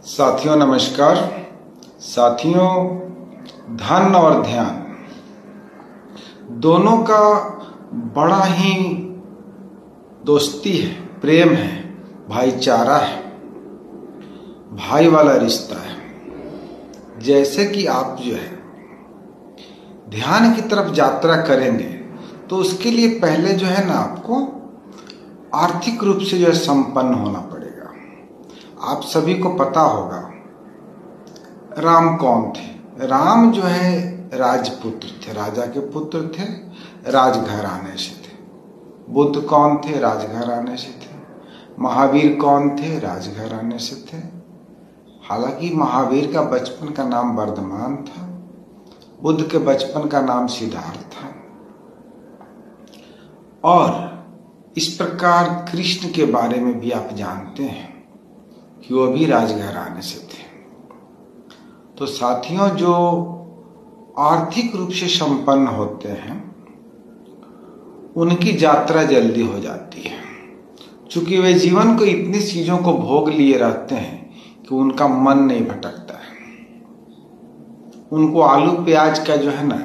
साथियों नमस्कार। साथियों, धन और ध्यान दोनों का बड़ा ही दोस्ती है, प्रेम है, भाईचारा है, भाई वाला रिश्ता है। जैसे कि आप जो है ध्यान की तरफ यात्रा करेंगे तो उसके लिए पहले जो है ना आपको आर्थिक रूप से जो है संपन्न होना पड़ेगा। आप सभी को पता होगा राम कौन थे। राम जो है राजपुत्र थे, राजा के पुत्र थे, राजघराने से थे। बुद्ध कौन थे? राजघराने से थे। महावीर कौन थे? राजघराने से थे। हालांकि महावीर का बचपन का नाम वर्धमान था, बुद्ध के बचपन का नाम सिद्धार्थ था। और इस प्रकार कृष्ण के बारे में भी आप जानते हैं कि वो भी राजघराने से थे। तो साथियों, जो आर्थिक रूप से संपन्न होते हैं उनकी यात्रा जल्दी हो जाती है, क्योंकि वे जीवन को इतनी चीजों को भोग लिए रहते हैं कि उनका मन नहीं भटकता है। उनको आलू प्याज का जो है ना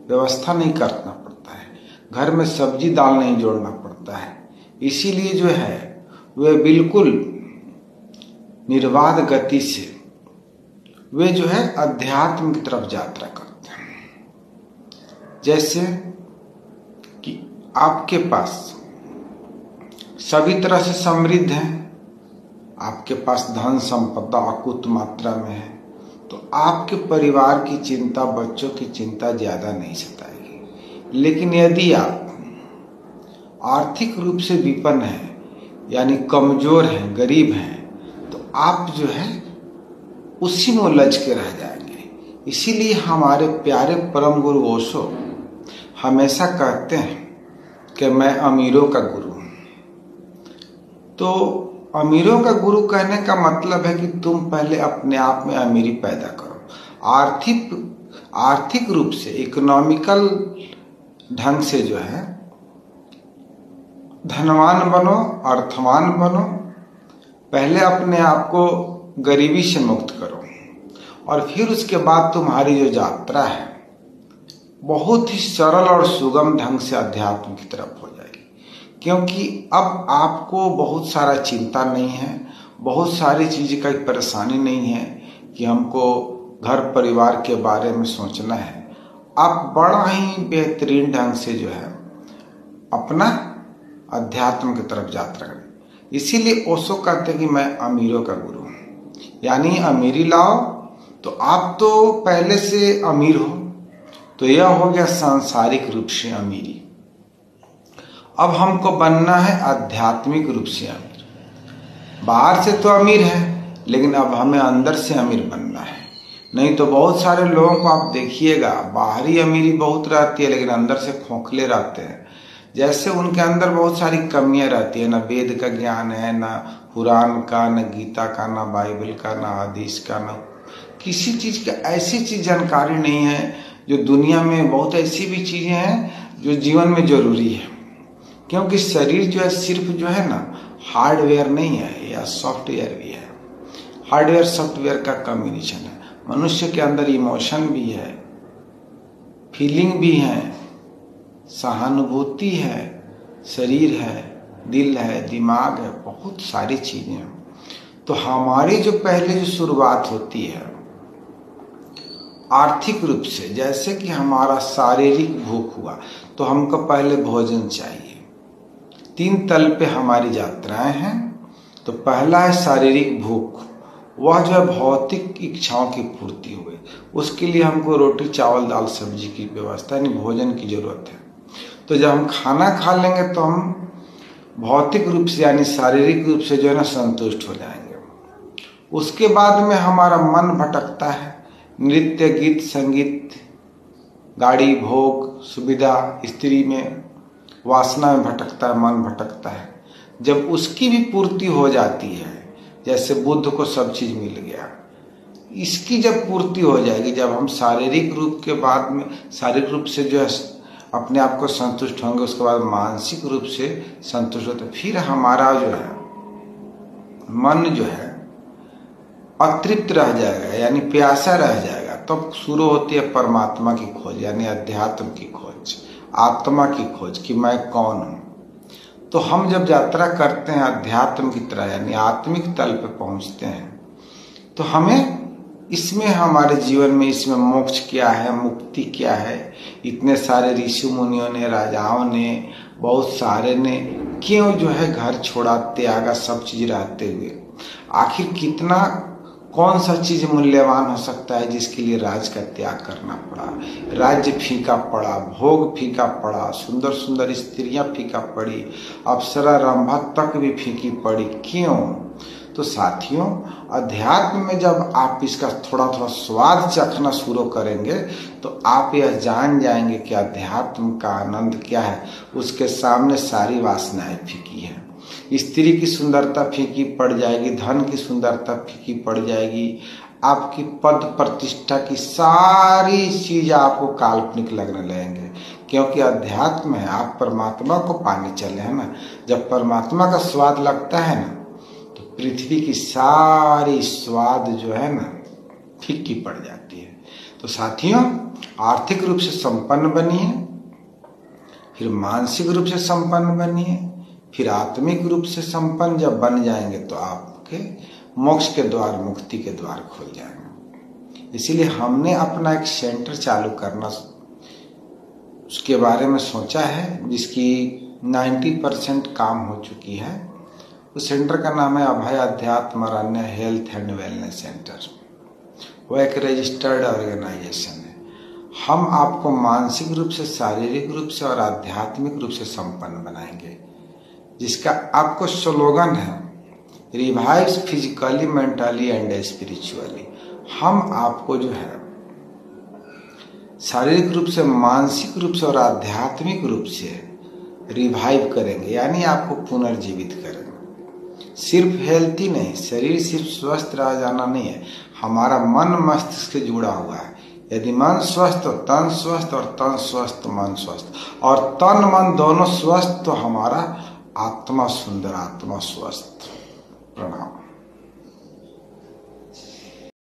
व्यवस्था नहीं करना पड़ता है, घर में सब्जी दाल नहीं जोड़ना पड़ता है। इसीलिए जो है वे बिल्कुल निर्बाध गति से वे जो है अध्यात्म की तरफ यात्रा करते हैं। जैसे कि आपके पास सभी तरह से समृद्ध है, आपके पास धन संपदा अकुत मात्रा में है, तो आपके परिवार की चिंता, बच्चों की चिंता ज्यादा नहीं सताएगी। लेकिन यदि आप आर्थिक रूप से विपन्न हैं, यानी कमजोर हैं, गरीब हैं, तो आप जो है उसी में उलझ के रह जाएंगे। इसीलिए हमारे प्यारे परम गुरु ओशो हमेशा कहते हैं कि मैं अमीरों का गुरु हूं। तो अमीरों का गुरु कहने का मतलब है कि तुम पहले अपने आप में अमीरी पैदा करो। आर्थिक रूप से, इकोनॉमिकल ढंग से जो है धनवान बनो, अर्थवान बनो। पहले अपने आप को गरीबी से मुक्त करो और फिर उसके बाद तुम्हारी जो यात्रा है बहुत ही सरल और सुगम ढंग से अध्यात्म की तरफ हो जाएगी। क्योंकि अब आपको बहुत सारा चिंता नहीं है, बहुत सारी चीज का परेशानी नहीं है कि हमको घर परिवार के बारे में सोचना है। आप बड़ा ही बेहतरीन ढंग से जो है अपना अध्यात्म की तरफ यात्रा करें। इसीलिए ओशो कहते हैं कि मैं अमीरों का गुरु हूं, यानी अमीरी लाओ। तो आप तो पहले से अमीर हो, तो यह हो गया सांसारिक रूप से अमीरी। अब हमको बनना है आध्यात्मिक रूप से अमीर। बाहर से तो अमीर है, लेकिन अब हमें अंदर से अमीर बनना है। नहीं तो बहुत सारे लोगों को आप देखिएगा, बाहरी अमीरी बहुत रहती है लेकिन अंदर से खोखले रहते हैं। जैसे उनके अंदर बहुत सारी कमियां रहती है, ना वेद का ज्ञान है, ना कुरान का, ना गीता का, ना बाइबल का, ना हदीस का, ना किसी चीज का ऐसी चीज जानकारी नहीं है। जो दुनिया में बहुत ऐसी भी चीजें हैं जो जीवन में जरूरी है। क्योंकि शरीर जो है सिर्फ जो है ना हार्डवेयर नहीं है, या सॉफ्टवेयर भी है। हार्डवेयर सॉफ्टवेयर का कॉम्बिनेशन है। मनुष्य के अंदर इमोशन भी है, फीलिंग भी है, सहानुभूति है, शरीर है, दिल है, दिमाग है, बहुत सारी चीजें हैं। तो हमारी जो पहले जो शुरुआत होती है आर्थिक रूप से, जैसे कि हमारा शारीरिक भूख हुआ तो हमको पहले भोजन चाहिए। 3 तल पे हमारी यात्राएं हैं। तो पहला है शारीरिक भूख, वह जो है भौतिक इच्छाओं की पूर्ति हुई। उसके लिए हमको रोटी चावल दाल सब्जी की व्यवस्था, यानी भोजन की जरूरत है। तो जब हम खाना खा लेंगे तो हम भौतिक रूप से यानी शारीरिक रूप से जो है ना संतुष्ट हो जाएंगे। उसके बाद में हमारा मन भटकता है, नृत्य, गीत, संगीत, गाड़ी, भोग, सुविधा, स्त्री में, वासना में भटकता है, मन भटकता है। जब उसकी भी पूर्ति हो जाती है, जैसे बुद्ध को सब चीज मिल गया, इसकी जब पूर्ति हो जाएगी, जब हम शारीरिक रूप के बाद में शारीरिक रूप से जो है अपने आप को संतुष्ट होंगे, उसके बाद मानसिक रूप से संतुष्ट होते, फिर हमारा जो है मन जो है अतृप्त रह जाएगा, यानी प्यासा रह जाएगा, तब शुरू होती है परमात्मा की खोज, यानी अध्यात्म की खोज, आत्मा की खोज कि मैं कौन हूँ। तो हम जब यात्रा करते हैं अध्यात्म की तरह, यानी आत्मिक तल पे पहुंचते हैं, तो हमें इसमें, हमारे जीवन में इसमें मोक्ष क्या है, मुक्ति क्या है, इतने सारे ऋषि मुनियों ने, राजाओं ने, बहुत सारे ने क्यों जो है घर छोड़ा, त्यागा सब चीज रहते हुए। आखिर कितना, कौन सा चीज मूल्यवान हो सकता है जिसके लिए राज का त्याग करना पड़ा। राज्य फीका पड़ा, भोग फीका पड़ा, सुंदर सुंदर स्त्रियां फीका पड़ी, अप्सरा रंभा तक भी फीकी पड़ी, क्यों। तो साथियों, अध्यात्म में जब आप इसका थोड़ा थोड़ा स्वाद चखना शुरू करेंगे तो आप यह जान जाएंगे कि अध्यात्म का आनंद क्या है। उसके सामने सारी वासनाएं फीकी है। स्त्री की सुंदरता फीकी पड़ जाएगी, धन की सुंदरता फीकी पड़ जाएगी, आपकी पद प्रतिष्ठा की सारी चीज आपको काल्पनिक लगने लगेंगे, क्योंकि अध्यात्म है, आप परमात्मा को पाने चले हैं ना। जब परमात्मा का स्वाद लगता है ना, तो पृथ्वी की सारी स्वाद जो है ना फीकी पड़ जाती है। तो साथियों, आर्थिक रूप से संपन्न बनिए, फिर मानसिक रूप से संपन्न बनिए, फिर आत्मिक रूप से संपन्न जब बन जाएंगे तो आपके मोक्ष के द्वार, मुक्ति के द्वार खुल जाएंगे। इसीलिए हमने अपना एक सेंटर चालू करना, उसके बारे में सोचा है, जिसकी 90% काम हो चुकी है। उस सेंटर का नाम है अभय अध्यात्म अरण्य हेल्थ एंड वेलनेस सेंटर। वो एक रजिस्टर्ड ऑर्गेनाइजेशन है। हम आपको मानसिक रूप से, शारीरिक रूप से और आध्यात्मिक रूप से संपन्न बनाएंगे, जिसका आपको स्लोगन है revive physically, mentally and spiritually. हम आपको जो है शारीरिक रूप से, मानसिक रूप से और आध्यात्मिक रूप से रिवाइव करेंगे, यानी आपको पुनर्जीवित करेंगे। सिर्फ हेल्थ ही नहीं, शरीर सिर्फ स्वस्थ रह जाना नहीं है, हमारा मन मस्तिष्क से जुड़ा हुआ है। यदि मन स्वस्थ तो तन स्वस्थ, और तन स्वस्थ तो मन स्वस्थ, और तन मन दोनों स्वस्थ तो हमारा आत्मा सुंदर, आत्मा स्वस्थ। प्रणाम।